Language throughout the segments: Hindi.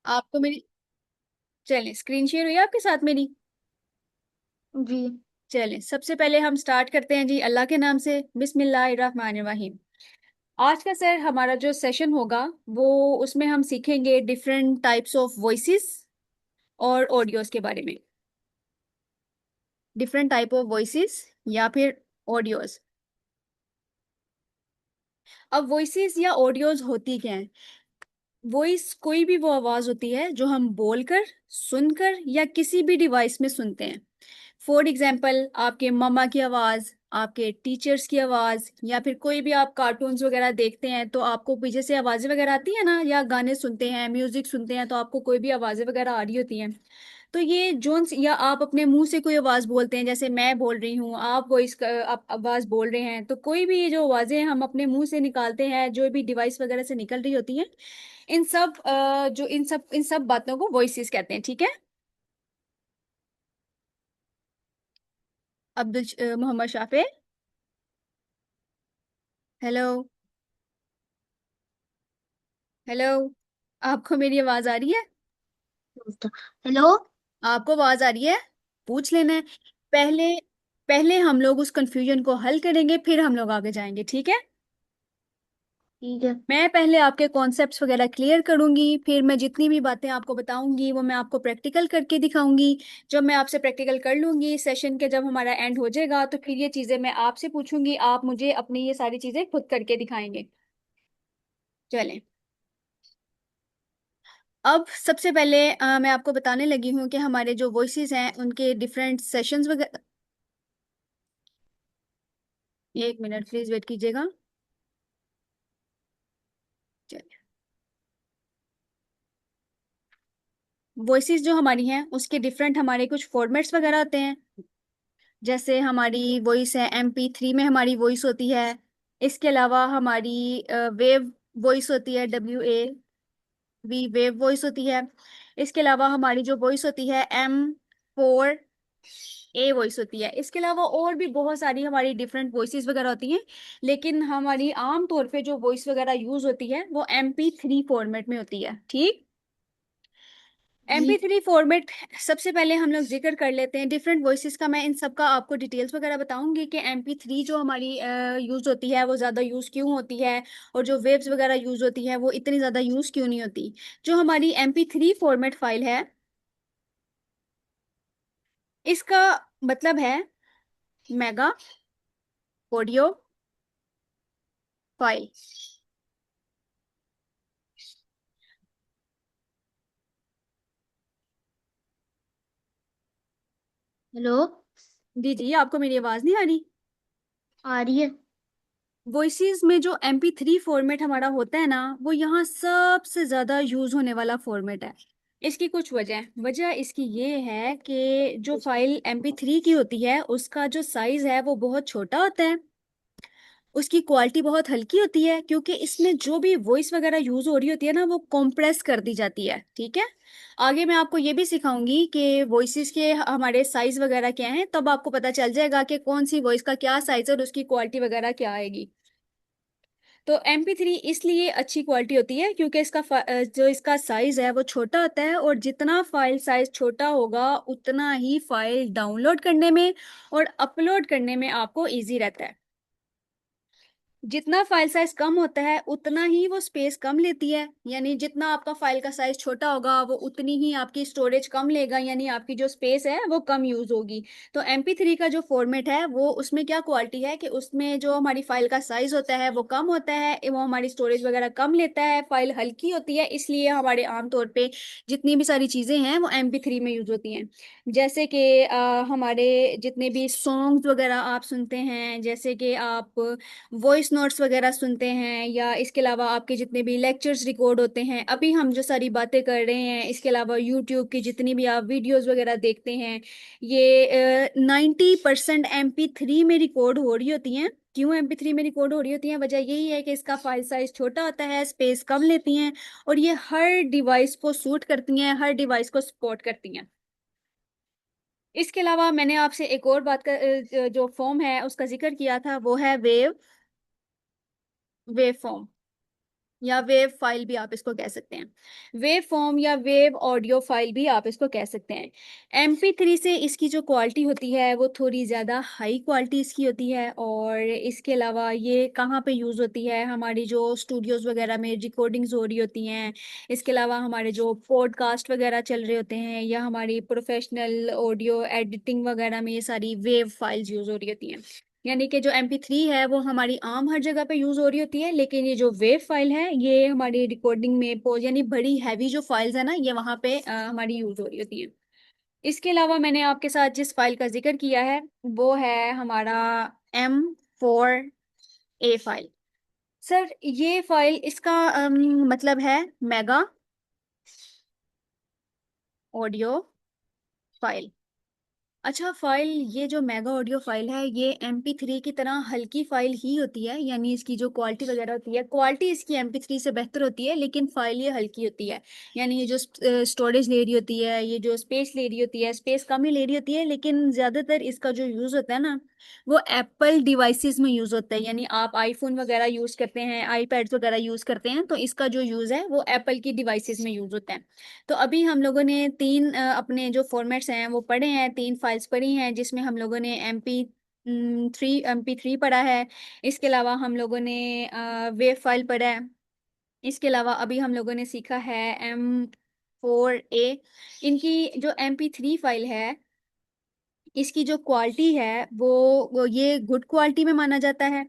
आपको मेरी, चलें स्क्रीन शेयर हुई है आपके साथ मेरी। जी। चलें सबसे पहले हम स्टार्ट करते हैं जी, अल्लाह के नाम से, बिस्मिल्लाहिर्रहमानिर्रहीम। आज का सर हमारा जो सेशन होगा वो, उसमें हम सीखेंगे डिफरेंट टाइप्स ऑफ वॉइसेस और ऑडियोज के बारे में। डिफरेंट टाइप ऑफ वॉइसेस या फिर ऑडियोज। अब वॉइसेस या ऑडियोज होती क्या है? वॉइस कोई भी वो आवाज होती है जो हम बोलकर, सुनकर या किसी भी डिवाइस में सुनते हैं। फॉर एग्जाम्पल आपके मम्मा की आवाज, आपके टीचर्स की आवाज, या फिर कोई भी आप कार्टून्स वगैरह देखते हैं तो आपको पीछे से आवाजें वगैरह आती है ना, या गाने सुनते हैं, म्यूजिक सुनते हैं तो आपको कोई भी आवाजें वगैरह आ रही होती हैं। तो ये जोन, या आप अपने मुंह से कोई आवाज बोलते हैं, जैसे मैं बोल रही हूँ, आप वॉइस आप आवाज बोल रहे हैं, तो कोई भी ये जो आवाजें हम अपने मुंह से निकालते हैं, जो भी डिवाइस वगैरह से निकल रही होती हैं, इन सब जो इन सब बातों को वॉइसेस कहते हैं, ठीक है। मोहम्मद शाफे, हेलो। हेलो, आपको मेरी आवाज आ रही है? हेलो। आपको आवाज आ रही है? पूछ लेना है। पहले पहले हम लोग उस कंफ्यूजन को हल करेंगे, फिर हम लोग आगे जाएंगे, ठीक है। ठीक है। मैं पहले आपके कॉन्सेप्ट्स वगैरह क्लियर करूंगी, फिर मैं जितनी भी बातें आपको बताऊंगी वो मैं आपको प्रैक्टिकल करके दिखाऊंगी। जब मैं आपसे प्रैक्टिकल कर लूंगी, सेशन के जब हमारा एंड हो जाएगा, तो फिर ये चीजें मैं आपसे पूछूंगी, आप मुझे अपनी ये सारी चीजें खुद करके दिखाएंगे। चलें। अब सबसे पहले मैं आपको बताने लगी हूँ कि हमारे जो वॉइसेस हैं उनके डिफरेंट सेशंस वगैरह। एक मिनट प्लीज वेट कीजिएगा। वॉइसेस जो हमारी हैं उसके डिफरेंट हमारे कुछ फॉर्मेट्स वगैरह होते हैं। जैसे हमारी वॉइस है, MP3 में हमारी वॉइस होती है। इसके अलावा हमारी वेव वॉइस होती है, WAV वेव वॉइस होती है। इसके अलावा हमारी जो वॉइस होती है, M4A वॉइस होती है। इसके अलावा और भी बहुत सारी हमारी डिफरेंट वॉइसेस वगैरह होती हैं, लेकिन हमारी आम तौर पे जो वॉइस वगैरह यूज होती है वो MP3 फॉर्मेट में होती है, ठीक। MP G. Three format. सबसे पहले हम लोग जिक्र कर लेते हैं डिफरेंट वॉइसेस का। मैं इन सब का आपको डिटेल्स वगैरह बताऊंगी कि MP3 जो हमारी यूज होती है वो ज़्यादा यूज क्यों होती है, और जो वेव्स वगैरह यूज होती है वो इतनी ज़्यादा यूज क्यों नहीं होती। जो हमारी MP3 फॉर्मेट फाइल है, इसका मतलब है मेगा ऑडियो फाइल। हेलो। जी आपको मेरी आवाज़ नहीं आ रही? आ रही है। वॉइसेस में जो MP3 फॉर्मेट हमारा होता है ना, वो यहाँ सबसे ज्यादा यूज होने वाला फॉर्मेट है। इसकी कुछ वजह इसकी ये है कि जो फाइल MP3 की होती है उसका जो साइज है वो बहुत छोटा होता है। उसकी क्वालिटी बहुत हल्की होती है, क्योंकि इसमें जो भी वॉइस वगैरह यूज हो रही होती है ना, वो कॉम्प्रेस कर दी जाती है, ठीक है। आगे मैं आपको ये भी सिखाऊंगी कि वॉइसेस के हमारे साइज वगैरह क्या हैं, तब आपको पता चल जाएगा कि कौन सी वॉइस का क्या साइज है और उसकी क्वालिटी वगैरह क्या आएगी। तो MP3 इसलिए अच्छी क्वालिटी होती है क्योंकि जो इसका साइज है वो छोटा होता है, और जितना फाइल साइज छोटा होगा उतना ही फाइल डाउनलोड करने में और अपलोड करने में आपको इजी रहता है। जितना फाइल साइज कम होता है उतना ही वो स्पेस कम लेती है, यानी जितना आपका फाइल का साइज छोटा होगा वो उतनी ही आपकी स्टोरेज कम लेगा, यानी आपकी जो स्पेस है वो कम यूज होगी। तो MP3 का जो फॉर्मेट है वो, उसमें क्या क्वालिटी है कि उसमें जो हमारी फाइल का साइज होता है वो कम होता है, वो हमारी स्टोरेज वगैरह कम लेता है, फाइल हल्की होती है, इसलिए हमारे आमतौर पे जितनी भी सारी चीजें हैं वो MP3 में यूज होती हैं। जैसे कि हमारे जितने भी सॉन्ग्स वगैरह आप सुनते हैं, जैसे कि आप वॉइस नोट्स वगैरह सुनते हैं, या इसके अलावा आपके जितने भी लेक्चर्स रिकॉर्ड होते हैं, अभी हम जो सारी बातें कर रहे हैं, इसके अलावा यूट्यूब की जितनी भी आप वीडियोस वगैरह देखते हैं, ये 90% MP3 में रिकॉर्ड हो रही होती हैं। क्यों MP3 में रिकॉर्ड हो रही होती हैं? वजह यही है कि इसका फाइल साइज छोटा होता है, स्पेस कम लेती हैं, और ये हर डिवाइस को सूट करती हैं, हर डिवाइस को सपोर्ट करती हैं। इसके अलावा मैंने आपसे एक और बात का जो फॉर्म है उसका जिक्र किया था, वो है वेव फॉर्म। या वेव फाइल भी आप इसको कह सकते हैं। वेव फॉर्म या वेव ऑडियो फाइल भी आप इसको कह सकते हैं। MP3 से इसकी जो क्वालिटी होती है वो थोड़ी ज़्यादा हाई क्वालिटी इसकी होती है। और इसके अलावा ये कहाँ पे यूज़ होती है, हमारी जो स्टूडियोज़ वगैरह में रिकॉर्डिंग्स हो रही होती हैं। इसके अलावा हमारे जो पॉडकास्ट वगैरह चल रहे होते हैं या हमारी प्रोफेशनल ऑडियो एडिटिंग वगैरह में ये सारी वेव फाइल्स यूज़ हो रही होती हैं। यानी कि जो MP3 है वो हमारी आम हर जगह पे यूज हो रही होती है, लेकिन ये जो वेव फाइल है ये हमारी रिकॉर्डिंग में यानी बड़ी हैवी जो फाइल्स है ना, ये वहाँ पे हमारी यूज हो रही होती है। इसके अलावा मैंने आपके साथ जिस फाइल का जिक्र किया है वो है हमारा M4A फाइल। सर ये फाइल इसका मतलब है मेगा ऑडियो फाइल। अच्छा, फाइल ये जो मेगा ऑडियो फाइल है ये MP3 की तरह हल्की फाइल ही होती है, यानी इसकी जो क्वालिटी वगैरह होती है, क्वालिटी इसकी MP3 से बेहतर होती है, लेकिन फाइल ये हल्की होती है। यानी ये जो स्टोरेज ले रही होती है, ये जो स्पेस ले रही होती है, स्पेस कम ही ले रही होती है, लेकिन ज़्यादातर इसका जो यूज़ होता है ना वो एप्पल डिवाइसेस में यूज़ होता है। यानी आप आईफोन वगैरह यूज़ करते हैं, आईपैड्स वगैरह यूज़ करते हैं, तो इसका जो यूज़ है वो एप्पल की डिवाइसेस में यूज़ होता है। तो अभी हम लोगों ने तीन अपने जो फॉर्मेट्स हैं वो पढ़े हैं, तीन फाइल्स पढ़ी हैं, जिसमें हम लोगों ने MP3 पढ़ा है। इसके अलावा हम लोगों ने वेव फाइल पढ़ा है। इसके अलावा अभी हम लोगों ने सीखा है M4A। इनकी जो MP3 फाइल है इसकी जो क्वालिटी है वो ये गुड क्वालिटी में माना जाता है।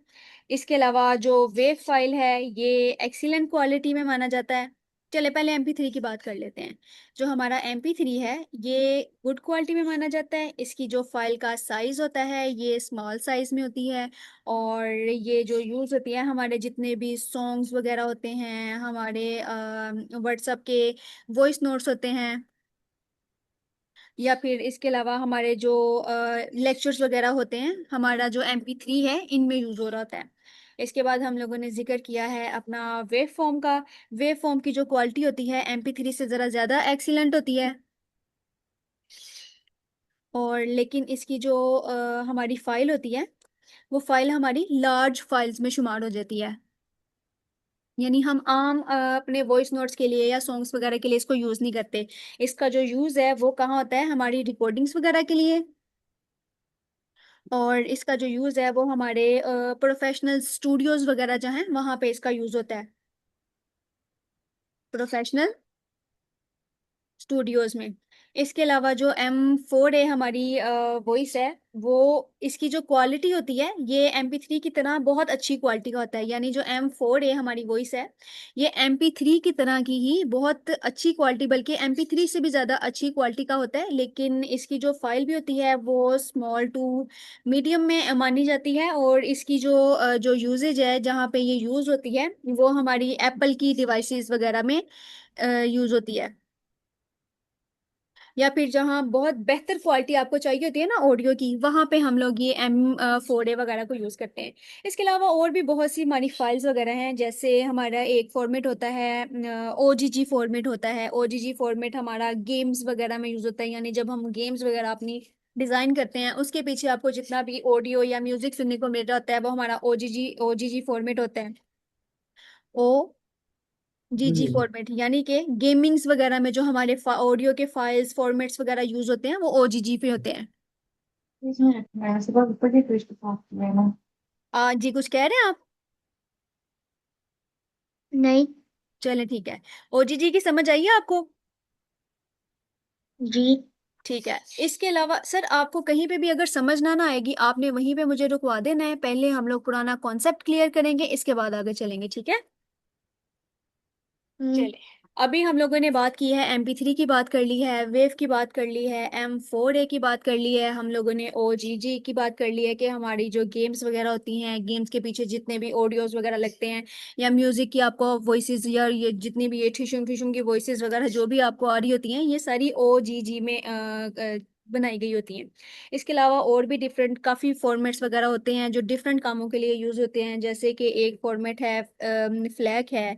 इसके अलावा जो वेव फाइल है ये एक्सीलेंट क्वालिटी में माना जाता है। चले पहले MP3 की बात कर लेते हैं। जो हमारा MP3 है ये गुड क्वालिटी में माना जाता है। इसकी जो फाइल का साइज होता है ये स्मॉल साइज में होती है। और ये जो यूज़ होती है, हमारे जितने भी सॉन्ग्स वगैरह होते हैं, हमारे व्हाट्सएप के वॉइस नोट्स होते हैं, या फिर इसके अलावा हमारे जो लेक्चर्स वगैरह होते हैं, हमारा जो MP3 है इनमें यूज हो रहा होता है। इसके बाद हम लोगों ने जिक्र किया है अपना वेव फॉर्म का। वेव फॉर्म की जो क्वालिटी होती है MP3 से ज़रा ज़्यादा एक्सीलेंट होती है। और लेकिन इसकी जो हमारी फाइल होती है वो फाइल हमारी लार्ज फाइल्स में शुमार हो जाती है। यानी हम आम अपने वॉइस नोट्स के लिए या सॉन्ग्स वगैरह के लिए इसको यूज़ नहीं करते। इसका जो यूज़ है वो कहाँ होता है, हमारी रिकॉर्डिंग्स वगैरह के लिए। और इसका जो यूज़ है वो हमारे प्रोफेशनल स्टूडियोज वगैरह जो हैं वहाँ पे इसका यूज़ होता है, प्रोफेशनल स्टूडियोज में। इसके अलावा जो M4A हमारी वॉइस है वो इसकी जो क्वालिटी होती है ये MP3 की तरह बहुत अच्छी क्वालिटी का होता है। यानी जो M4A हमारी वॉइस है ये MP3 की तरह की ही बहुत अच्छी क्वालिटी, बल्कि MP3 से भी ज़्यादा अच्छी क्वालिटी का होता है। लेकिन इसकी जो फाइल भी होती है वो स्मॉल टू मीडियम में मानी जाती है। और इसकी जो यूजेज है जहाँ पे ये यूज़ होती है वो हमारी एप्पल की डिवाइसेस वगैरह में यूज़ होती है। या फिर जहाँ बहुत बेहतर क्वालिटी आपको चाहिए होती है ना ऑडियो की, वहाँ पे हम लोग ये M4A वगैरह को यूज़ करते हैं। इसके अलावा और भी बहुत सी हमारी फाइल्स वगैरह हैं, जैसे हमारा एक फॉर्मेट होता है OGG फॉर्मेट होता है। OGG फॉर्मेट हमारा गेम्स वगैरह में यूज़ होता है। यानी जब हम गेम्स वगैरह अपनी डिज़ाइन करते हैं उसके पीछे आपको जितना भी ऑडियो या म्यूजिक सुनने को मिल रहा होता है वो हमारा OGG फॉर्मेट होता है। ओ जी जी फॉर्मेट, यानी कि गेमिंग्स वगैरह में जो हमारे ऑडियो के फाइल्स फॉर्मेट्स वगैरह यूज होते हैं वो OGG पे होते हैं। जी कुछ कह रहे हैं आप? नहीं। चलें ठीक है। OGG की समझ आई है आपको? जी। ठीक है। इसके अलावा सर आपको कहीं पे भी अगर समझ ना आएगी आपने वहीं पे मुझे रुकवा देना है। पहले हम लोग पुराना कॉन्सेप्ट क्लियर करेंगे, इसके बाद आगे चलेंगे, ठीक है? हम्म। चले, अभी हम लोगों ने बात की है MP3 की, बात कर ली है वेव की, बात कर ली है M4A की, बात कर ली है हम लोगों ने OGG की, बात कर ली है कि हमारी जो गेम्स वगैरह होती हैं, गेम्स के पीछे जितने भी ऑडियोज वगैरह लगते हैं, या म्यूजिक की आपको वॉइसेस या ये जितनी भी ये ठिशुम ठिशुम की वॉइसेस वगैरह जो भी आपको आ रही होती हैं ये सारी OGG में बनाई गई होती हैं। इसके अलावा और भी डिफरेंट काफ़ी फॉर्मेट्स वगैरह होते हैं जो डिफरेंट कामों के लिए यूज़ होते हैं। जैसे कि एक फॉर्मेट है फ्लैग है,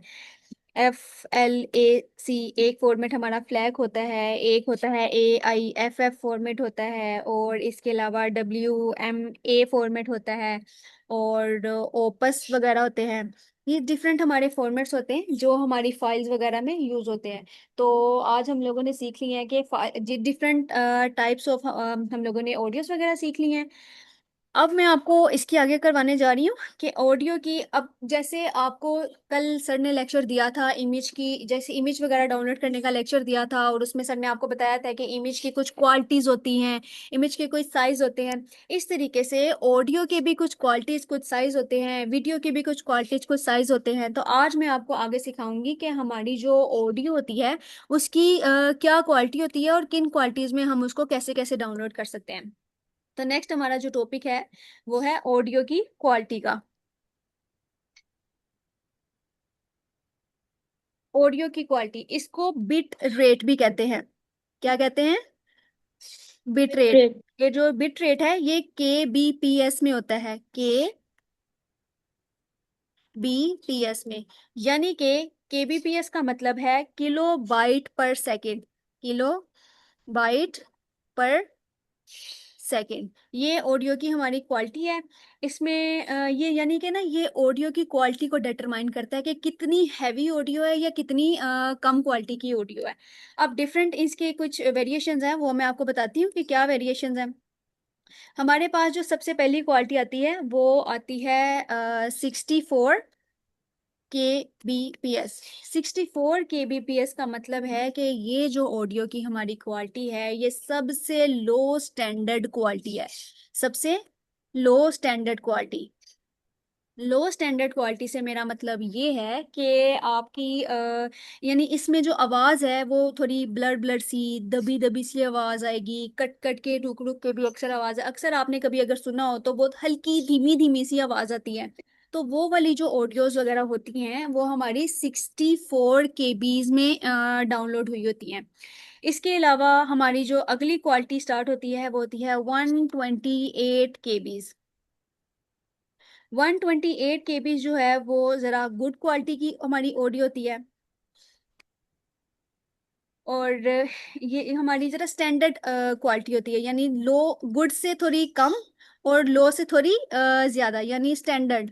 FLAC एक फॉर्मेट हमारा फ्लैग होता है, एक होता है AIFF फॉर्मेट होता है, और इसके अलावा WMA फॉर्मेट होता है, और ओपस वगैरह होते हैं। ये डिफरेंट हमारे फॉर्मेट्स होते हैं जो हमारी फाइल्स वगैरह में यूज होते हैं। तो आज हम लोगों ने सीख लिया है कि डिफरेंट टाइप्स ऑफ हम लोगों ने ऑडियोस वगैरह सीख ली हैं। अब मैं आपको इसके आगे करवाने जा रही हूँ कि ऑडियो की, अब जैसे आपको कल सर ने लेक्चर दिया था इमेज की, जैसे इमेज वगैरह डाउनलोड करने का लेक्चर दिया था, और उसमें सर ने आपको बताया था कि इमेज की कुछ क्वालिटीज होती हैं, इमेज के कुछ साइज होते हैं। इस तरीके से ऑडियो के भी कुछ क्वालिटीज कुछ साइज होते हैं, वीडियो के भी कुछ क्वालिटीज कुछ साइज होते हैं। तो आज मैं आपको आगे सिखाऊंगी कि हमारी जो ऑडियो होती है उसकी क्या क्वालिटी होती है और किन क्वालिटीज में हम उसको कैसे कैसे डाउनलोड कर सकते हैं। तो नेक्स्ट हमारा जो टॉपिक है वो है ऑडियो की क्वालिटी का। ऑडियो की क्वालिटी, इसको बिट रेट भी कहते हैं। क्या कहते हैं? Bit rate. ग्रेट। ये जो बिट रेट है ये KBPS में होता है, KBPS में। यानी कि KBPS का मतलब है किलो बाइट पर सेकेंड, किलो बाइट पर सेकेंड। ये ऑडियो की हमारी क्वालिटी है। इसमें ये यानी कि ना, ये ऑडियो की क्वालिटी को डिटरमाइन करता है कि कितनी हैवी ऑडियो है या कितनी कम क्वालिटी की ऑडियो है। अब डिफरेंट इसके कुछ वेरिएशंस हैं, वो मैं आपको बताती हूँ कि क्या वेरिएशंस हैं। हमारे पास जो सबसे पहली क्वालिटी आती है वो आती है 64 kbps। 64 kbps का मतलब है कि ये जो ऑडियो की हमारी क्वालिटी है ये सबसे लो स्टैंडर्ड क्वालिटी है। सबसे लो स्टैंडर्ड क्वालिटी। लो स्टैंडर्ड क्वालिटी से मेरा मतलब ये है कि आपकी यानी इसमें जो आवाज़ है वो थोड़ी ब्लर ब्लर सी, दबी दबी सी आवाज़ आएगी, कट कट के रुक रुक के भी अक्सर आवाज़ है। अक्सर आपने कभी अगर सुना हो तो बहुत हल्की धीमी धीमी सी आवाज़ आती है। तो वो वाली जो ऑडियोज वगैरह होती हैं वो हमारी 64 kbs में डाउनलोड हुई होती हैं। इसके अलावा हमारी जो अगली क्वालिटी स्टार्ट होती है वो होती है 128 kbs। 128 kbs जो है वो ज़रा गुड क्वालिटी की हमारी ऑडियो होती है। और ये हमारी ज़रा स्टैंडर्ड क्वालिटी होती है, यानी लो, गुड से थोड़ी कम और लो से थोड़ी ज़्यादा, यानी स्टैंडर्ड।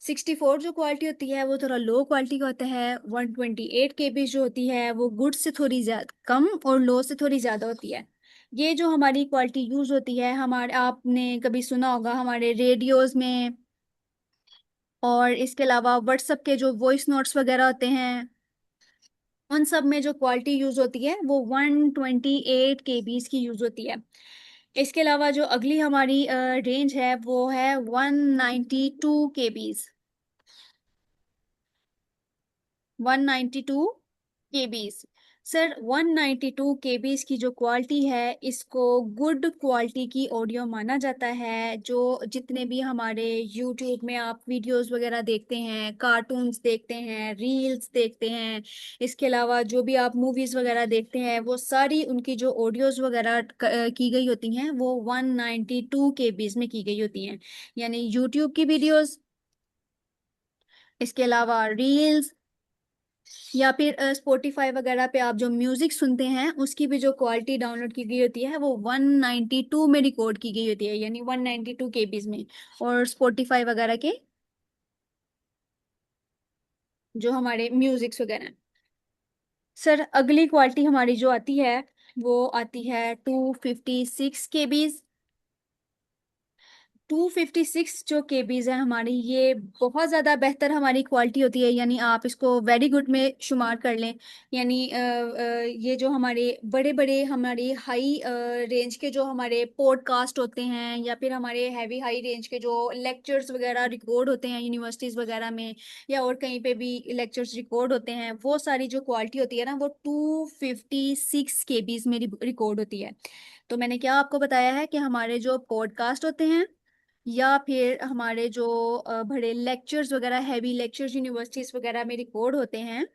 64 जो क्वालिटी होती है वो थोड़ा लो क्वालिटी का होता है। 128 kbs जो होती है वो गुड से थोड़ी ज्यादा कम और लो से थोड़ी ज़्यादा होती है। ये जो हमारी क्वालिटी यूज़ होती है, हमारे आपने कभी सुना होगा हमारे रेडियोज में, और इसके अलावा व्हाट्सएप के जो वॉइस नोट्स वगैरह होते हैं उन सब में जो क्वालिटी यूज होती है वो 128 kbs की यूज होती है। इसके अलावा जो अगली हमारी रेंज है वो है 192 kbs। 192 kbs। सर 192 kbs की जो क्वालिटी है इसको गुड क्वालिटी की ऑडियो माना जाता है। जो जितने भी हमारे यूट्यूब में आप वीडियोस वगैरह देखते हैं, कार्टून्स देखते हैं, रील्स देखते हैं, इसके अलावा जो भी आप मूवीज वगैरह देखते हैं वो सारी उनकी जो ऑडियोज वगैरह की गई होती हैं वो 192 kbs में की गई होती हैं। यानी यूट्यूब की वीडियोस, इसके अलावा रील्स, या फिर स्पॉटिफाई वगैरह पे आप जो म्यूजिक सुनते हैं उसकी भी जो क्वालिटी डाउनलोड की गई होती है वो 192 में रिकॉर्ड की गई होती है, यानी 192 kbs में। और स्पॉटिफाई वगैरह के जो हमारे म्यूजिक्स वगैरह हैं। सर अगली क्वालिटी हमारी जो आती है वो आती है 256 kbs। 256 जो केबीज है हमारी, ये बहुत ज़्यादा बेहतर हमारी क्वालिटी होती है, यानी आप इसको वेरी गुड में शुमार कर लें। यानी ये जो हमारे बड़े बड़े हमारी हाई रेंज के जो हमारे पॉडकास्ट होते हैं, या फिर हमारे हैवी हाई रेंज के जो लेक्चर्स वगैरह रिकॉर्ड होते हैं यूनिवर्सिटीज़ वगैरह में, या और कहीं पे भी लेक्चर्स रिकॉर्ड होते हैं, वो सारी जो क्वालिटी होती है ना वो 256 kbs में रिकॉर्ड होती है। तो मैंने क्या आपको बताया है कि हमारे जो पॉडकास्ट होते हैं या फिर हमारे जो बड़े लेक्चर्स वगैरह, हैवी लेक्चर्स यूनिवर्सिटीज वगैरह में रिकॉर्ड होते हैं,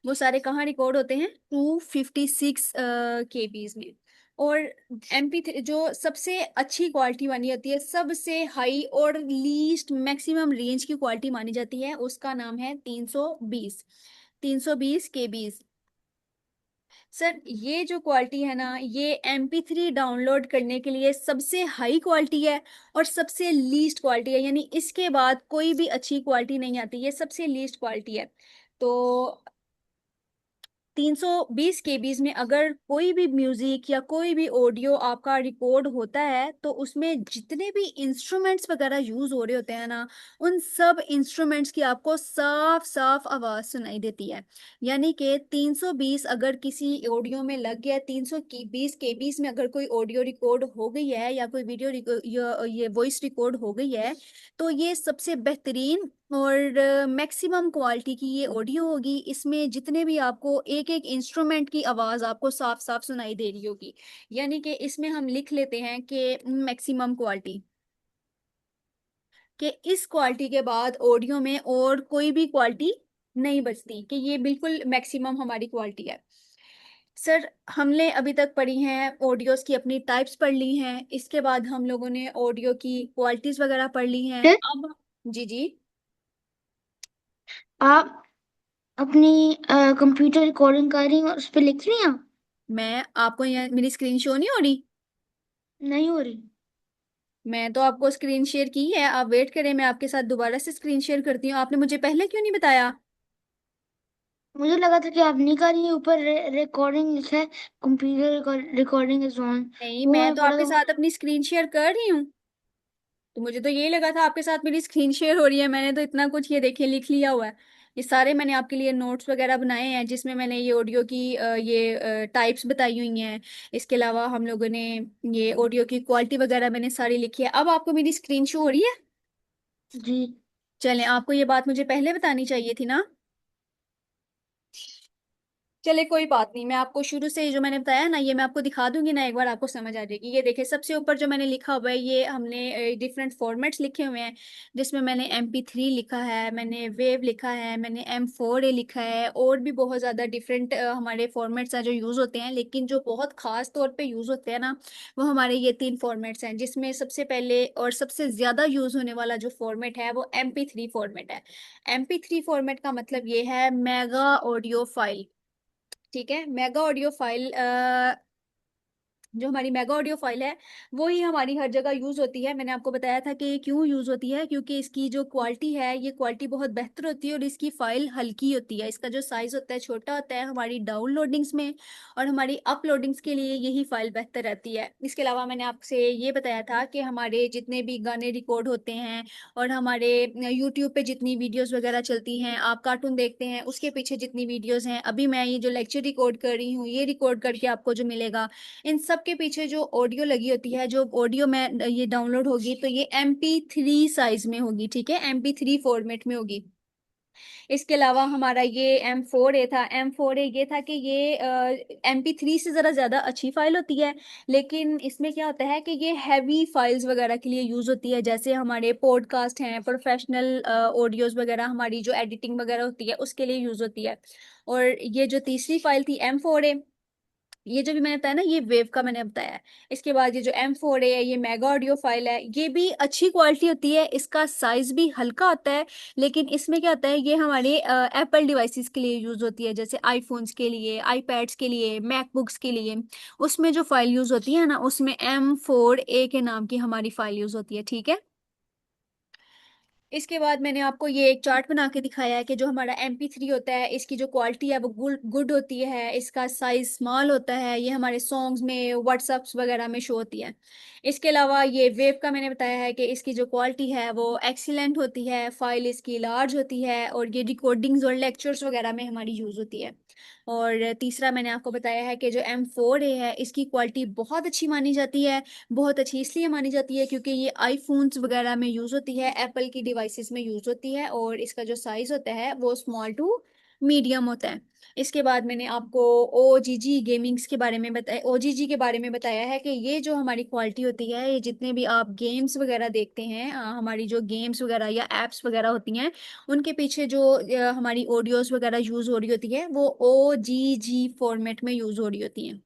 वो सारे कहाँ रिकॉर्ड होते हैं? 256 kbs में। और MP3 जो सबसे अच्छी क्वालिटी मानी जाती है, सबसे हाई और लीस्ट मैक्सिमम रेंज की क्वालिटी मानी जाती है, उसका नाम है 320, 320 KB। सर ये जो क्वालिटी है ना, ये MP3 डाउनलोड करने के लिए सबसे हाई क्वालिटी है और सबसे लीस्ट क्वालिटी है, यानी इसके बाद कोई भी अच्छी क्वालिटी नहीं आती, ये सबसे लीस्ट क्वालिटी है। तो 320 KB में अगर कोई भी म्यूजिक या कोई भी ऑडियो आपका रिकॉर्ड होता है, तो उसमें जितने भी इंस्ट्रूमेंट्स वगैरह यूज हो रहे होते हैं ना, उन सब इंस्ट्रूमेंट्स की आपको साफ साफ आवाज सुनाई देती है। यानी कि 320 अगर किसी ऑडियो में लग गया, 320 KB में अगर कोई ऑडियो रिकॉर्ड हो गई है या कोई वीडियो ये वॉइस रिकॉर्ड हो गई है, तो ये सबसे बेहतरीन और मैक्सिमम क्वालिटी की ये ऑडियो होगी। इसमें जितने भी आपको एक एक इंस्ट्रूमेंट की आवाज आपको साफ साफ सुनाई दे रही होगी। यानी कि इसमें हम लिख लेते हैं कि मैक्सिमम क्वालिटी, कि इस क्वालिटी के बाद ऑडियो में और कोई भी क्वालिटी नहीं बचती, कि ये बिल्कुल मैक्सिमम हमारी क्वालिटी है। सर हमने अभी तक पढ़ी हैं ऑडियोज की, अपनी टाइप्स पढ़ ली हैं, इसके बाद हम लोगों ने ऑडियो की क्वालिटीज वगैरह पढ़ ली हैं। फिर अब जी जी, आप अपनी कंप्यूटर रिकॉर्डिंग कर रही हैं और उस पर लिख रही हैं? मैं आपको यहाँ मेरी स्क्रीन शो नहीं हो रही? नहीं हो रही। मैं तो आपको स्क्रीन शेयर की है, आप वेट करें, मैं आपके साथ दोबारा से स्क्रीन शेयर करती हूँ। आपने मुझे पहले क्यों नहीं बताया? मुझे लगा था कि आप नहीं कर रही हैं, ऊपर रिकॉर्डिंग लिखा है, कंप्यूटर रिकॉर्डिंग इज ऑन। नहीं, वो मैं मैं तो बोला आपके था साथ अपनी स्क्रीन शेयर कर रही हूँ। तो मुझे तो यही लगा था आपके साथ मेरी स्क्रीन शेयर हो रही है, मैंने तो इतना कुछ ये देखे लिख लिया हुआ है। ये सारे मैंने आपके लिए नोट्स वगैरह बनाए हैं, जिसमें मैंने ये ऑडियो की ये टाइप्स बताई हुई हैं। इसके अलावा हम लोगों ने ये ऑडियो की क्वालिटी वगैरह मैंने सारी लिखी है। अब आपको मेरी स्क्रीन शो हो रही है? जी। चलें, आपको ये बात मुझे पहले बतानी चाहिए थी ना। चले कोई बात नहीं, मैं आपको शुरू से जो मैंने बताया ना, ये मैं आपको दिखा दूंगी ना, एक बार आपको समझ आ जाएगी। ये देखिए सबसे ऊपर जो मैंने लिखा हुआ है, ये हमने डिफरेंट फॉर्मेट्स लिखे हुए हैं, जिसमें मैंने MP3 लिखा है, मैंने वेव लिखा है, मैंने M4A लिखा है, और भी बहुत ज़्यादा डिफरेंट हमारे फॉर्मेट्स हैं जो यूज़ होते हैं। लेकिन जो बहुत ख़ास तौर पर यूज़ होते हैं ना, वो हमारे ये 3 फॉर्मेट्स हैं, जिसमें सबसे पहले और सबसे ज़्यादा यूज़ होने वाला जो फॉर्मेट है वो MP3 फॉर्मेट है। MP3 फॉर्मेट का मतलब ये है मेगा ऑडियो फाइल। ठीक है, मेगा ऑडियो फाइल, जो हमारी मेगा ऑडियो फाइल है वो ही हमारी हर जगह यूज होती है। मैंने आपको बताया था कि क्यों यूज होती है, क्योंकि इसकी जो क्वालिटी है, ये क्वालिटी बहुत बेहतर होती है और इसकी फाइल हल्की होती है। इसका जो साइज होता है छोटा होता है हमारी डाउनलोडिंग्स में, और हमारी अपलोडिंग्स के लिए यही फाइल बेहतर रहती है। इसके अलावा मैंने आपसे ये बताया था कि हमारे जितने भी गाने रिकॉर्ड होते हैं और हमारे यूट्यूब पे जितनी वीडियोस वगैरह चलती हैं, आप कार्टून देखते हैं, उसके पीछे जितनी वीडियोस हैं, अभी मैं ये जो लेक्चर रिकॉर्ड कर रही हूँ, ये रिकॉर्ड करके आपको जो मिलेगा, इन सब के पीछे जो ऑडियो लगी होती है, जो ऑडियो में ये डाउनलोड होगी, तो ये MP3 साइज में होगी। ठीक है, MP3 फॉर्मेट में होगी। इसके अलावा हमारा ये M4A था। M4A ये था कि ये MP3 से ज़रा ज़्यादा अच्छी फाइल होती है, लेकिन इसमें क्या होता है कि ये हैवी फाइल्स वगैरह के लिए यूज़ होती है, जैसे हमारे पॉडकास्ट हैं, प्रोफेशनल ऑडियोज़ वगैरह, हमारी जो एडिटिंग वगैरह होती है उसके लिए यूज़ होती है। और ये जो तीसरी फाइल थी M4A, ये जो भी मैंने बताया ना, ये वेव का मैंने बताया है। इसके बाद ये जो M4A है, ये मेगा ऑडियो फाइल है, ये भी अच्छी क्वालिटी होती है, इसका साइज भी हल्का होता है। लेकिन इसमें क्या होता है, ये हमारे एप्पल डिवाइसेस के लिए यूज होती है, जैसे आईफोन्स के लिए, आईपैड्स के लिए, मैकबुक्स के लिए। उसमें जो फाइल यूज होती है ना, उसमें M4A के नाम की हमारी फाइल यूज होती है। ठीक है, इसके बाद मैंने आपको ये एक चार्ट बना के दिखाया है कि जो हमारा MP3 होता है, इसकी जो क्वालिटी है वो गुड होती है, इसका साइज स्मॉल होता है, ये हमारे सॉन्ग्स में, व्हाट्सएप्स वगैरह में शो होती है। इसके अलावा ये वेव का मैंने बताया है कि इसकी जो क्वालिटी है वो एक्सीलेंट होती है, फाइल इसकी लार्ज होती है, और ये रिकॉर्डिंग्स और लेक्चर्स वगैरह में हमारी यूज़ होती है। और तीसरा मैंने आपको बताया है कि जो M4A है, इसकी क्वालिटी बहुत अच्छी मानी जाती है। बहुत अच्छी इसलिए मानी जाती है क्योंकि ये आईफोन्स वगैरह में यूज़ होती है, एप्पल की डिवाइसेस में यूज़ होती है, और इसका जो साइज़ होता है वो स्मॉल टू मीडियम होता है। इसके बाद मैंने आपको OGG गेमिंग्स के बारे में बताया, OGG के बारे में बताया है कि ये जो हमारी क्वालिटी होती है, ये जितने भी आप गेम्स वगैरह देखते हैं, हमारी जो गेम्स वगैरह या एप्स वगैरह होती हैं, उनके पीछे जो हमारी ऑडियोज वगैरह यूज़ हो रही होती है, वो OGG फॉर्मेट में यूज़ हो रही होती हैं।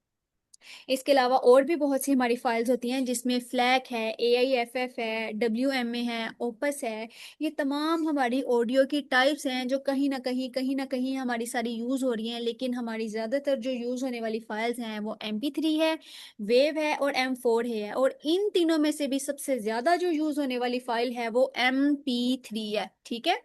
इसके अलावा और भी बहुत सी हमारी फाइल्स होती हैं जिसमें फ्लैक है, AIFF है, WMA है, ओपस है। ये तमाम हमारी ऑडियो की टाइप्स हैं जो कहीं ना कहीं हमारी सारी यूज़ हो रही हैं, लेकिन हमारी ज़्यादातर जो यूज़ होने वाली फाइल्स हैं वो MP3 है, वेव है और M4 है। और इन तीनों में से भी सबसे ज़्यादा जो यूज़ होने वाली फाइल है वो MP3 है। ठीक है।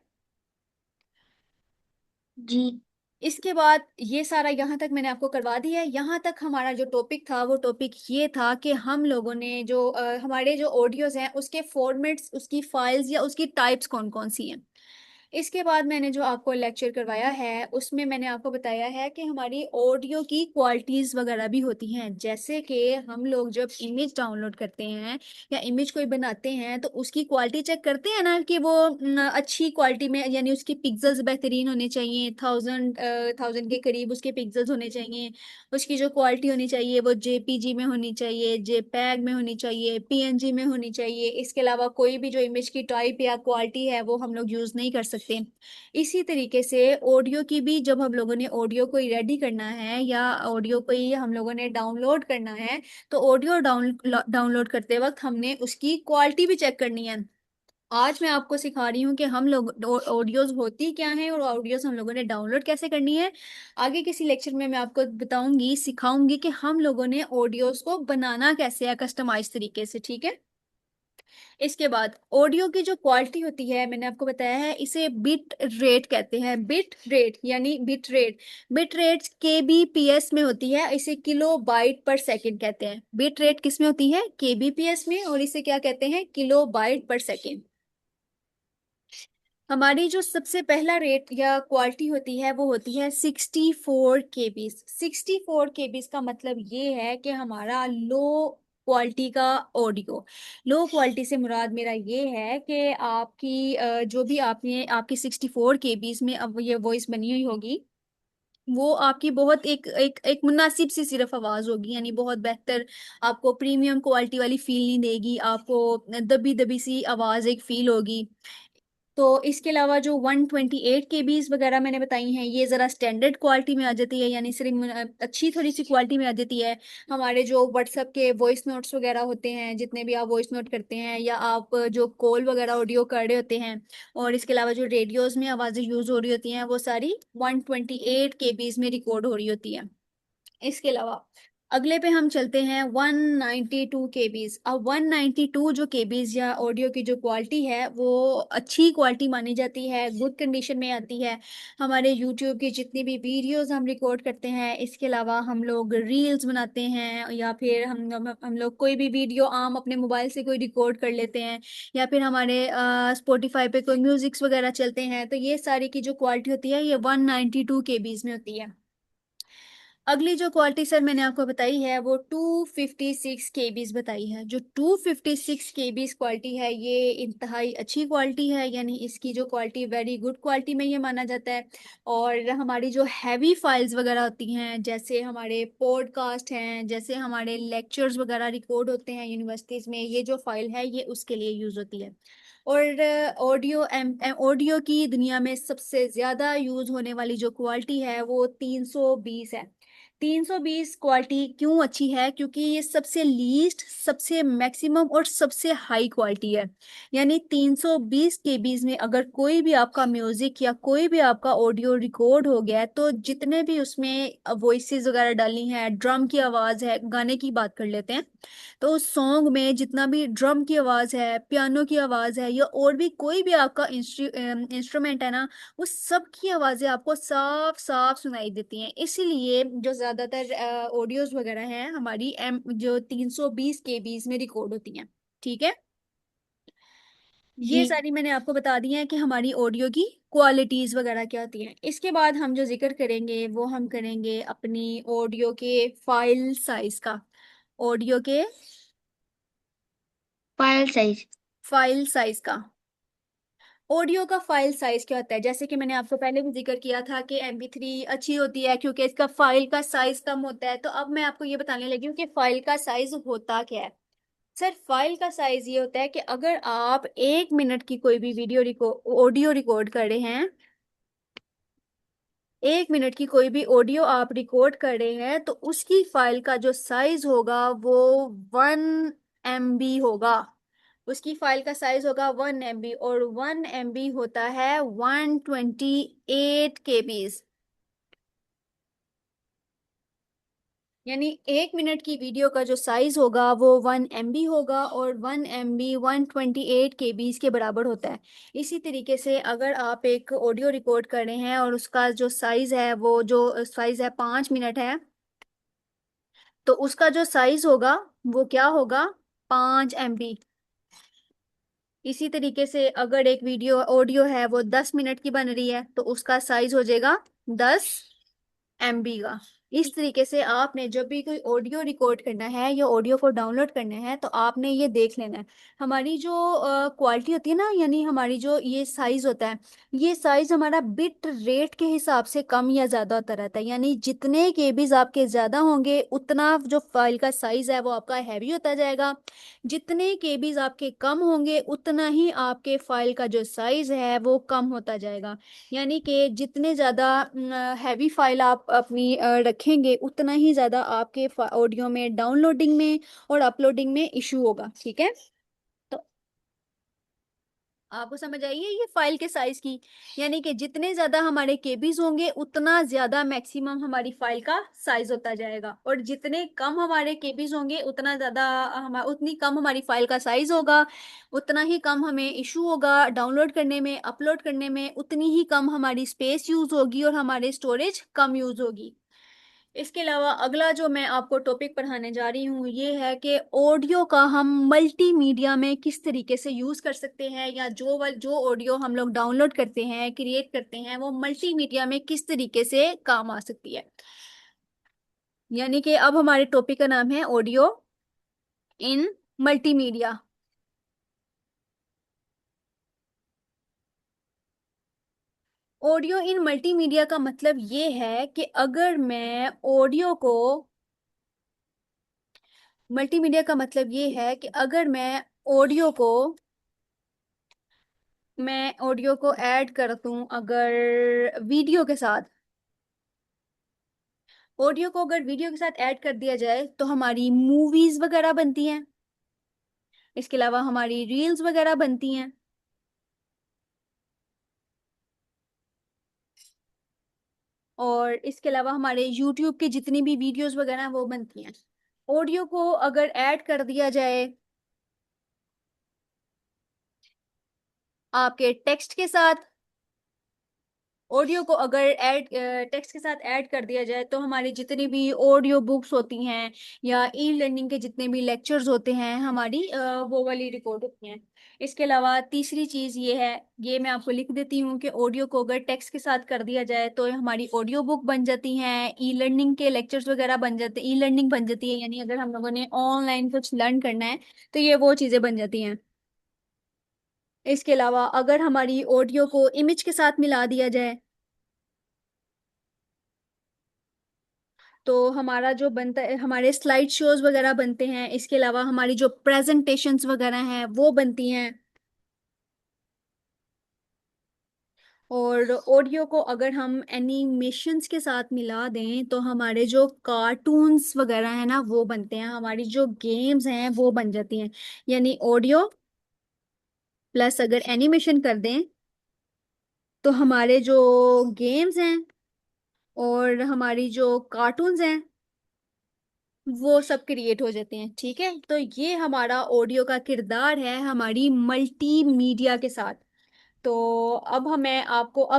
जी। इसके बाद ये सारा यहाँ तक मैंने आपको करवा दिया है। यहाँ तक हमारा जो टॉपिक था वो टॉपिक ये था कि हम लोगों ने जो हमारे जो ऑडियोज हैं उसके फॉर्मेट्स, उसकी फाइल्स या उसकी टाइप्स कौन कौन सी हैं। इसके बाद मैंने जो आपको लेक्चर करवाया है उसमें मैंने आपको बताया है कि हमारी ऑडियो की क्वालिटीज़ वगैरह भी होती हैं। जैसे कि हम लोग जब इमेज डाउनलोड करते हैं या इमेज कोई बनाते हैं तो उसकी क्वालिटी चेक करते हैं ना कि वो अच्छी क्वालिटी में, यानी उसकी पिक्सल्स बेहतरीन होने चाहिए, थाउजेंड के करीब उसके पिक्सल्स होने चाहिए। उसकी जो क्वालिटी होनी चाहिए वो JPG में होनी चाहिए, JPEG में होनी चाहिए, PNG में होनी चाहिए। इसके अलावा कोई भी जो इमेज की टाइप या क्वालिटी है वो हम लोग यूज़ नहीं कर सकते। इसी तरीके से ऑडियो की भी, जब हम लोगों ने ऑडियो को रेडी करना है या ऑडियो को ही हम लोगों ने डाउनलोड करना है, तो ऑडियो डाउनलोड करते वक्त हमने उसकी क्वालिटी भी चेक करनी है। आज मैं आपको सिखा रही हूँ कि हम लोग ऑडियोज होती क्या हैं और ऑडियोज हम लोगों ने डाउनलोड कैसे करनी है। आगे किसी लेक्चर में मैं आपको बताऊंगी, सिखाऊंगी कि हम लोगों ने ऑडियोज को बनाना कैसे है कस्टमाइज तरीके से। ठीक है। इसके बाद ऑडियो की जो क्वालिटी होती है मैंने आपको बताया है, इसे बिट रेट कहते हैं। बिट रेट यानी bit rate, bit rate KBPS में होती है, इसे किलो बाइट पर सेकंड कहते हैं। बिट रेट किस में होती है? KBPS में। और इसे क्या कहते हैं? किलो बाइट पर सेकंड। हमारी जो सबसे पहला रेट या क्वालिटी होती है वो होती है 64 KB। 64 KB का मतलब ये है कि हमारा लो क्वालिटी का ऑडियो। लो क्वालिटी से मुराद मेरा ये है कि आपकी जो भी आपने आपकी 64 KB में अब ये वॉइस बनी हुई होगी, वो आपकी बहुत एक एक एक मुनासिब सी सिर्फ आवाज होगी, यानी बहुत बेहतर। आपको प्रीमियम क्वालिटी वाली फील नहीं देगी, आपको दबी दबी सी आवाज एक फील होगी। तो इसके अलावा जो 128 KBs वगैरह मैंने बताई हैं ये ज़रा स्टैंडर्ड क्वालिटी में आ जाती है, यानी सिर्फ अच्छी थोड़ी सी क्वालिटी में आ जाती है। हमारे जो व्हाट्सएप के वॉइस नोट्स वगैरह होते हैं, जितने भी आप वॉइस नोट करते हैं या आप जो कॉल वगैरह ऑडियो कर रहे होते हैं, और इसके अलावा जो रेडियोज़ में आवाज़ें यूज़ हो रही होती हैं वो सारी 128 KBs में रिकॉर्ड हो रही होती है। इसके अलावा अगले पे हम चलते हैं 192 KBs। अब 192 जो केबीज या ऑडियो की जो क्वालिटी है वो अच्छी क्वालिटी मानी जाती है, गुड कंडीशन में आती है। हमारे यूट्यूब की जितनी भी वीडियोस हम रिकॉर्ड करते हैं, इसके अलावा हम लोग रील्स बनाते हैं, या फिर हम लोग कोई भी वीडियो आम अपने मोबाइल से कोई रिकॉर्ड कर लेते हैं, या फिर हमारे स्पॉटिफाई पे कोई म्यूजिक्स वगैरह चलते हैं, तो ये सारी की जो क्वालिटी होती है ये 192 KBs में होती है। अगली जो क्वालिटी सर मैंने आपको बताई है वो 256 KBs बताई है। जो 256 KBs क्वालिटी है ये इंतहाई अच्छी क्वालिटी है, यानी इसकी जो क्वालिटी वेरी गुड क्वालिटी में ये माना जाता है। और हमारी जो हैवी फाइल्स वगैरह होती हैं, जैसे हमारे पॉडकास्ट हैं, जैसे हमारे लेक्चर्स वगैरह रिकॉर्ड होते हैं यूनिवर्सिटीज़ में, ये जो फाइल है ये उसके लिए यूज़ होती है। और ऑडियो की दुनिया में सबसे ज़्यादा यूज़ होने वाली जो क्वालिटी है वो 320 है। 320 क्वालिटी क्यों अच्छी है? क्योंकि ये सबसे लीस्ट, सबसे मैक्सिमम और सबसे हाई क्वालिटी है। यानी 320 KBs में अगर कोई भी आपका म्यूजिक या कोई भी आपका ऑडियो रिकॉर्ड हो गया है, तो जितने भी उसमें वॉइसेस वगैरह डाली हैं, ड्रम की आवाज़ है, गाने की बात कर लेते हैं, तो उस सॉन्ग में जितना भी ड्रम की आवाज़ है, पियानो की आवाज़ है, या और भी कोई भी आपका इंस्ट्रूमेंट है ना, वो सब की आवाज़ें आपको साफ साफ सुनाई देती हैं। इसीलिए जो ज़्यादातर ऑडियोज वगैरह हैं हमारी जो 320 KBs में रिकॉर्ड होती हैं। ठीक है। ये जी। सारी मैंने आपको बता दी है कि हमारी ऑडियो की क्वालिटीज़ वगैरह क्या होती हैं। इसके बाद हम जो जिक्र करेंगे वो हम करेंगे अपनी ऑडियो के फाइल साइज का। ऑडियो के फाइल साइज। फाइल साइज का। ऑडियो का फाइल साइज क्या होता है? जैसे कि मैंने आपको पहले भी जिक्र किया था कि MP3 अच्छी होती है क्योंकि इसका फाइल का साइज कम होता है। तो अब मैं आपको ये बताने लगी हूँ कि फाइल का साइज होता क्या है। सर फाइल का साइज ये होता है कि अगर आप 1 मिनट की कोई भी वीडियो ऑडियो रिकॉर्ड कर रहे हैं, 1 मिनट की कोई भी ऑडियो आप रिकॉर्ड कर रहे हैं तो उसकी फाइल का जो साइज होगा वो 1 MB होगा। उसकी फाइल का साइज होगा 1 MB, और 1 MB होता है 128 KB। यानी 1 मिनट की वीडियो का जो साइज होगा वो 1 MB होगा, और 1 MB 128 KB के बराबर होता है। इसी तरीके से अगर आप एक ऑडियो रिकॉर्ड कर रहे हैं और उसका जो साइज है, वो जो साइज है 5 मिनट है, तो उसका जो साइज होगा वो क्या होगा, 5 MB। इसी तरीके से अगर एक वीडियो ऑडियो है वो 10 मिनट की बन रही है तो उसका साइज हो जाएगा 10 MB का। इस तरीके से आपने जब भी कोई ऑडियो रिकॉर्ड करना है या ऑडियो को डाउनलोड करना है तो आपने ये देख लेना है हमारी जो क्वालिटी होती है ना, यानी हमारी जो ये साइज होता है, ये साइज हमारा बिट रेट के हिसाब से कम या ज्यादा होता रहता है। यानी जितने केबीज आपके ज्यादा होंगे उतना जो फाइल का साइज है वो आपका हैवी होता जाएगा। जितने केबीज आपके कम होंगे उतना ही आपके फाइल का जो साइज है वो कम होता जाएगा। यानी कि जितने ज़्यादा हैवी फाइल आप अपनी रखेंगे उतना ही ज़्यादा आपके ऑडियो में डाउनलोडिंग में और अपलोडिंग में इशू होगा। ठीक है, तो आपको समझ आई है ये फाइल के साइज की। यानी कि जितने ज्यादा हमारे केबीज होंगे उतना ज्यादा मैक्सिमम हमारी फाइल का साइज होता जाएगा, और जितने कम हमारे केबीज होंगे उतना ज्यादा उतनी कम हमारी फाइल का साइज होगा, उतना ही कम हमें इशू होगा डाउनलोड करने में, अपलोड करने में, उतनी ही कम हमारी स्पेस यूज होगी और हमारे स्टोरेज कम यूज होगी। इसके अलावा अगला जो मैं आपको टॉपिक पढ़ाने जा रही हूँ ये है कि ऑडियो का हम मल्टीमीडिया में किस तरीके से यूज कर सकते हैं, या जो ऑडियो हम लोग डाउनलोड करते हैं, क्रिएट करते हैं, वो मल्टीमीडिया में किस तरीके से काम आ सकती है। यानी कि अब हमारे टॉपिक का नाम है audio in multimedia. Audio in multimedia का मतलब ये है कि अगर मैं ऑडियो को, मल्टीमीडिया का मतलब ये है कि अगर ऑडियो को मैं ऑडियो को ऐड कर दूं अगर वीडियो के साथ, ऑडियो को अगर वीडियो के साथ ऐड कर दिया जाए तो हमारी मूवीज वगैरह बनती हैं। इसके अलावा हमारी रील्स वगैरह बनती हैं, और इसके अलावा हमारे यूट्यूब के जितनी भी वीडियोस वगैरह हैं, वो बनती हैं। ऑडियो को अगर ऐड कर दिया जाए आपके टेक्स्ट के साथ, ऑडियो को अगर ऐड टेक्स्ट के साथ ऐड कर दिया जाए तो हमारी जितनी भी ऑडियो बुक्स होती हैं या ई लर्निंग के जितने भी लेक्चर्स होते हैं हमारी वो वाली रिकॉर्ड होती हैं। इसके अलावा तीसरी चीज़ ये है, ये मैं आपको लिख देती हूँ कि ऑडियो को अगर टेक्स्ट के साथ कर दिया जाए तो हमारी ऑडियो बुक बन जाती हैं, ई लर्निंग के लेक्चर्स वगैरह बन जाते, ई लर्निंग बन जाती है। यानी अगर हम लोगों ने ऑनलाइन कुछ लर्न करना है तो ये वो चीज़ें बन जाती हैं। इसके अलावा अगर हमारी ऑडियो को इमेज के साथ मिला दिया जाए तो हमारा जो बनता है, हमारे स्लाइड शोज वगैरह बनते हैं। इसके अलावा हमारी जो प्रेजेंटेशंस वगैरह हैं वो बनती हैं। और ऑडियो को अगर हम एनिमेशंस के साथ मिला दें तो हमारे जो कार्टून्स वगैरह हैं ना वो बनते हैं, हमारी जो गेम्स हैं वो बन जाती हैं। यानी ऑडियो प्लस अगर एनिमेशन कर दें तो हमारे जो गेम्स हैं और हमारी जो कार्टून्स हैं वो सब क्रिएट हो जाते हैं। ठीक है, तो ये हमारा ऑडियो का किरदार है हमारी मल्टीमीडिया के साथ। तो अब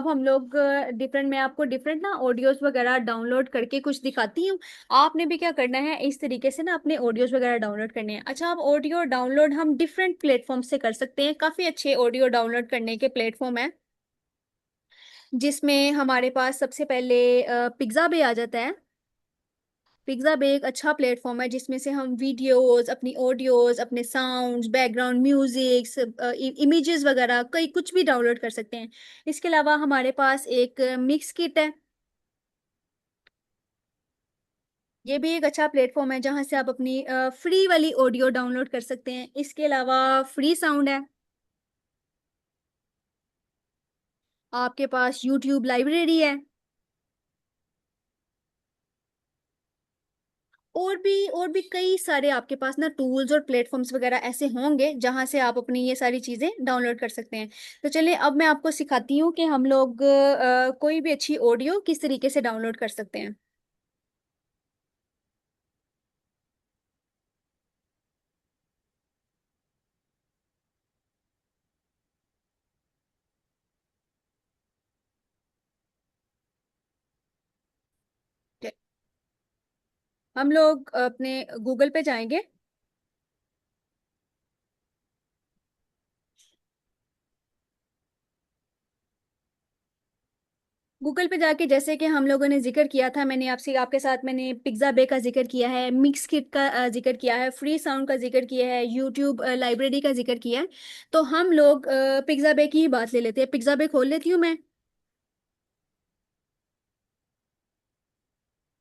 हम लोग डिफरेंट, मैं आपको डिफरेंट ना ऑडियोज वगैरह डाउनलोड करके कुछ दिखाती हूँ। आपने भी क्या करना है, इस तरीके से ना अपने ऑडियोज वगैरह डाउनलोड करने हैं। अच्छा, अब ऑडियो डाउनलोड हम डिफरेंट प्लेटफॉर्म से कर सकते हैं, काफ़ी अच्छे ऑडियो डाउनलोड करने के प्लेटफॉर्म है, जिसमें हमारे पास सबसे पहले पिज्ज़ा बे आ जाता है। पिज्ज़ा बे एक अच्छा प्लेटफॉर्म है जिसमें से हम वीडियोस, अपनी ऑडियोज, अपने साउंड्स, बैकग्राउंड म्यूजिक, इमेजेस वगैरह कई कुछ भी डाउनलोड कर सकते हैं। इसके अलावा हमारे पास एक मिक्स किट है, ये भी एक अच्छा प्लेटफॉर्म है जहां से आप अपनी फ्री वाली ऑडियो डाउनलोड कर सकते हैं। इसके अलावा फ्री साउंड है, आपके पास यूट्यूब लाइब्रेरी है, और भी कई सारे आपके पास ना टूल्स और प्लेटफॉर्म्स वगैरह ऐसे होंगे जहां से आप अपनी ये सारी चीजें डाउनलोड कर सकते हैं। तो चलिए अब मैं आपको सिखाती हूँ कि हम लोग कोई भी अच्छी ऑडियो किस तरीके से डाउनलोड कर सकते हैं। हम लोग अपने गूगल पे जाएंगे। गूगल पे जाके जैसे कि हम लोगों ने जिक्र किया था, मैंने आपसे आपके साथ मैंने पिज्ज़ा बे का जिक्र किया है, मिक्स किट का जिक्र किया है, फ्री साउंड का जिक्र किया है, यूट्यूब लाइब्रेरी का जिक्र किया है। तो हम लोग पिज्ज़ा बे की ही बात ले लेते हैं। पिज्ज़ा बे खोल लेती हूँ मैं।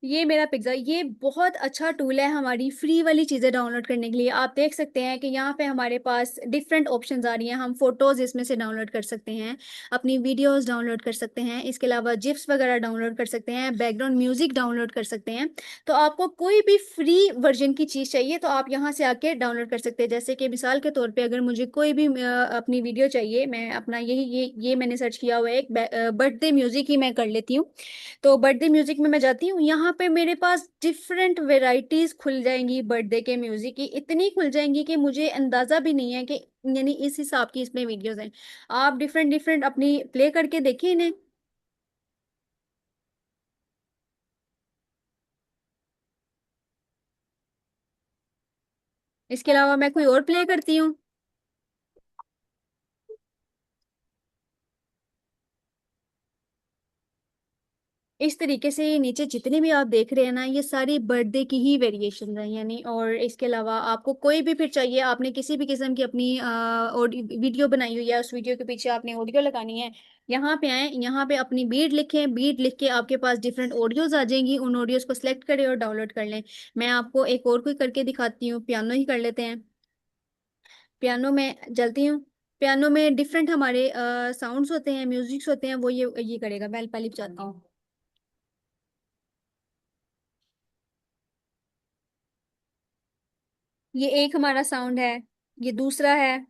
ये मेरा पिज्ज़ा, ये बहुत अच्छा टूल है हमारी फ्री वाली चीज़ें डाउनलोड करने के लिए। आप देख सकते हैं कि यहाँ पे हमारे पास डिफरेंट ऑप्शंस आ रही हैं। हम फोटोज़ इसमें से डाउनलोड कर सकते हैं, अपनी वीडियोस डाउनलोड कर सकते हैं, इसके अलावा जिप्स वगैरह डाउनलोड कर सकते हैं, बैकग्राउंड म्यूजिक डाउनलोड कर सकते हैं। तो आपको कोई भी फ्री वर्जन की चीज़ चाहिए तो आप यहाँ से आके डाउनलोड कर सकते हैं। जैसे कि मिसाल के तौर पर अगर मुझे कोई भी अपनी वीडियो चाहिए, मैं अपना यही ये मैंने सर्च किया हुआ है, एक बर्थडे म्यूजिक ही मैं कर लेती हूँ। तो बर्थडे म्यूजिक में मैं जाती हूँ, यहाँ पे मेरे पास डिफरेंट वेराइटीज खुल जाएंगी। बर्थडे के म्यूजिक की इतनी खुल जाएंगी कि मुझे अंदाजा भी नहीं है कि यानी इस हिसाब की इसमें वीडियोस हैं। आप डिफरेंट डिफरेंट अपनी प्ले करके देखिए इन्हें। इसके अलावा मैं कोई और प्ले करती हूँ। इस तरीके से ये नीचे जितने भी आप देख रहे हैं ना, ये सारी बर्थडे की ही वेरिएशन है यानी। और इसके अलावा आपको कोई भी फिर चाहिए, आपने किसी भी किस्म की अपनी वीडियो बनाई हुई है, उस वीडियो के पीछे आपने ऑडियो लगानी है, यहाँ पे आए, यहाँ पे अपनी बीट लिखें, बीट लिख के आपके पास डिफरेंट ऑडियोज आ जाएंगी। उन ऑडियोज को सिलेक्ट करें और डाउनलोड कर लें। मैं आपको एक और कोई करके दिखाती हूँ, पियानो ही कर लेते हैं। पियानो में जलती हूँ। पियानो में डिफरेंट हमारे साउंड्स होते हैं, म्यूजिक्स होते हैं, वो ये करेगा। मैं पहले चाहता हूँ। ये एक हमारा साउंड है, ये दूसरा है,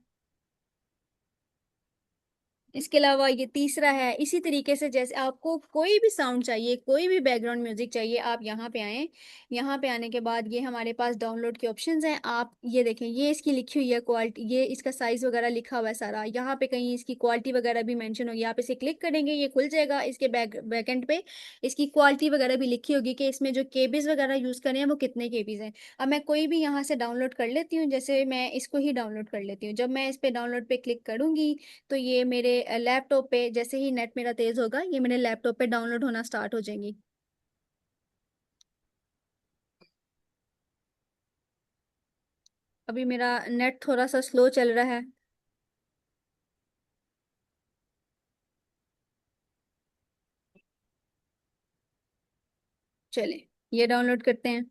इसके अलावा ये तीसरा है। इसी तरीके से जैसे आपको कोई भी साउंड चाहिए, कोई भी बैकग्राउंड म्यूजिक चाहिए, आप यहाँ पे आए। यहाँ पे आने के बाद ये हमारे पास डाउनलोड के ऑप्शंस हैं। आप ये देखें, ये इसकी लिखी हुई है क्वालिटी, ये इसका साइज वगैरह लिखा हुआ है सारा। यहाँ पे कहीं इसकी क्वालिटी वगैरह भी मेंशन होगी, आप इसे क्लिक करेंगे ये खुल जाएगा। इसके बैकएंड पे इसकी क्वालिटी वगैरह भी लिखी होगी कि इसमें जो केबीज वगैरह यूज करें हैं वो कितने केबीज हैं। अब मैं कोई भी यहाँ से डाउनलोड कर लेती हूँ, जैसे मैं इसको ही डाउनलोड कर लेती हूँ। जब मैं इस पे डाउनलोड पे क्लिक करूंगी तो ये मेरे लैपटॉप पे, जैसे ही नेट मेरा तेज होगा, ये मेरे लैपटॉप पे डाउनलोड होना स्टार्ट हो जाएंगी। अभी मेरा नेट थोड़ा सा स्लो चल रहा है। चले, ये डाउनलोड करते हैं।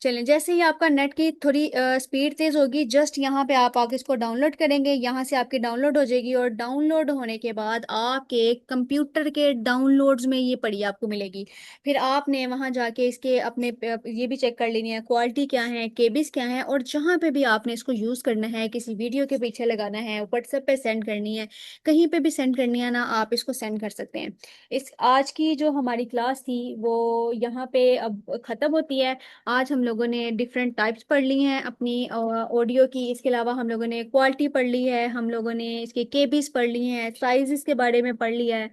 चलें, जैसे ही आपका नेट की थोड़ी स्पीड तेज होगी, जस्ट यहाँ पे आप आके इसको डाउनलोड करेंगे, यहाँ से आपकी डाउनलोड हो जाएगी। और डाउनलोड होने के बाद आपके कंप्यूटर के डाउनलोड्स में ये पड़ी आपको मिलेगी। फिर आपने वहाँ जाके इसके अपने ये भी चेक कर लेनी है क्वालिटी क्या है, केबीस क्या है। और जहाँ पे भी आपने इसको यूज़ करना है, किसी वीडियो के पीछे लगाना है, व्हाट्सएप पे सेंड करनी है, कहीं पे भी सेंड करनी है ना, आप इसको सेंड कर सकते हैं। इस आज की जो हमारी क्लास थी वो यहाँ पे अब ख़त्म होती है। आज हम लोगों ने डिफरेंट टाइप्स पढ़ ली हैं अपनी ऑडियो की। इसके अलावा हम लोगों ने क्वालिटी पढ़ ली है, हम लोगों ने इसके केबीस पढ़ ली हैं, साइजेस के बारे में पढ़ लिया है।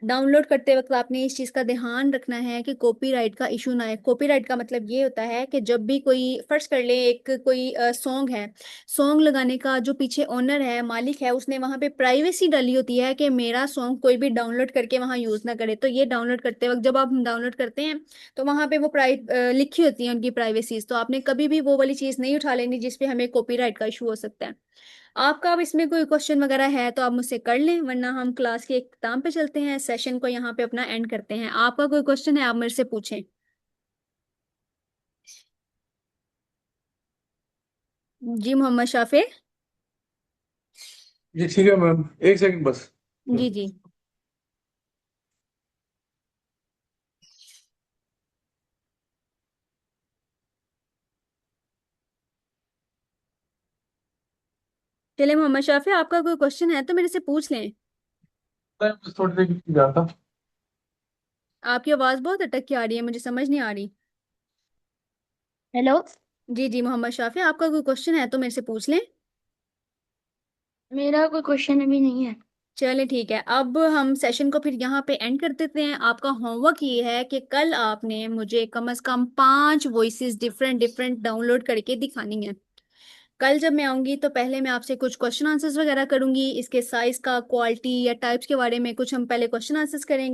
डाउनलोड करते वक्त आपने इस चीज़ का ध्यान रखना है कि कॉपीराइट का इशू ना है। कॉपीराइट का मतलब ये होता है कि जब भी कोई, फर्ज कर ले एक कोई सॉन्ग है, सॉन्ग लगाने का जो पीछे ओनर है, मालिक है, उसने वहां पे प्राइवेसी डाली होती है कि मेरा सॉन्ग कोई भी डाउनलोड करके वहां यूज ना करे। तो ये डाउनलोड करते वक्त जब आप डाउनलोड करते हैं तो वहां पे वो लिखी होती है उनकी प्राइवेसीज। तो आपने कभी भी वो वाली चीज नहीं उठा लेनी जिसपे हमें कॉपीराइट का इशू हो सकता है। आपका अब इसमें कोई क्वेश्चन वगैरह है तो आप मुझसे कर लें, वरना हम क्लास के इख्तिताम पे चलते हैं, सेशन को यहाँ पे अपना एंड करते हैं। आपका कोई क्वेश्चन है आप मेरे से पूछें। जी मोहम्मद शाफे। जी ठीक है मैम, एक सेकंड बस। जी जी। चले मोहम्मद शाफी, आपका कोई क्वेश्चन है तो मेरे से पूछ लें। मैं बस थोड़ी देर की जा था। आपकी आवाज बहुत अटक के आ रही है, मुझे समझ नहीं आ रही। हेलो। जी जी मोहम्मद शाफी, आपका कोई क्वेश्चन है तो मेरे से पूछ लें। मेरा कोई क्वेश्चन अभी नहीं है। चले ठीक है, अब हम सेशन को फिर यहाँ पे एंड कर देते हैं। आपका होमवर्क ये है कि कल आपने मुझे कम से कम 5 वॉइसेस डिफरेंट डिफरेंट डाउनलोड करके दिखानी है। कल जब मैं आऊंगी तो पहले मैं आपसे कुछ क्वेश्चन आंसर्स वगैरह करूंगी, इसके साइज का, क्वालिटी या टाइप्स के बारे में कुछ हम पहले क्वेश्चन आंसर्स करेंगे।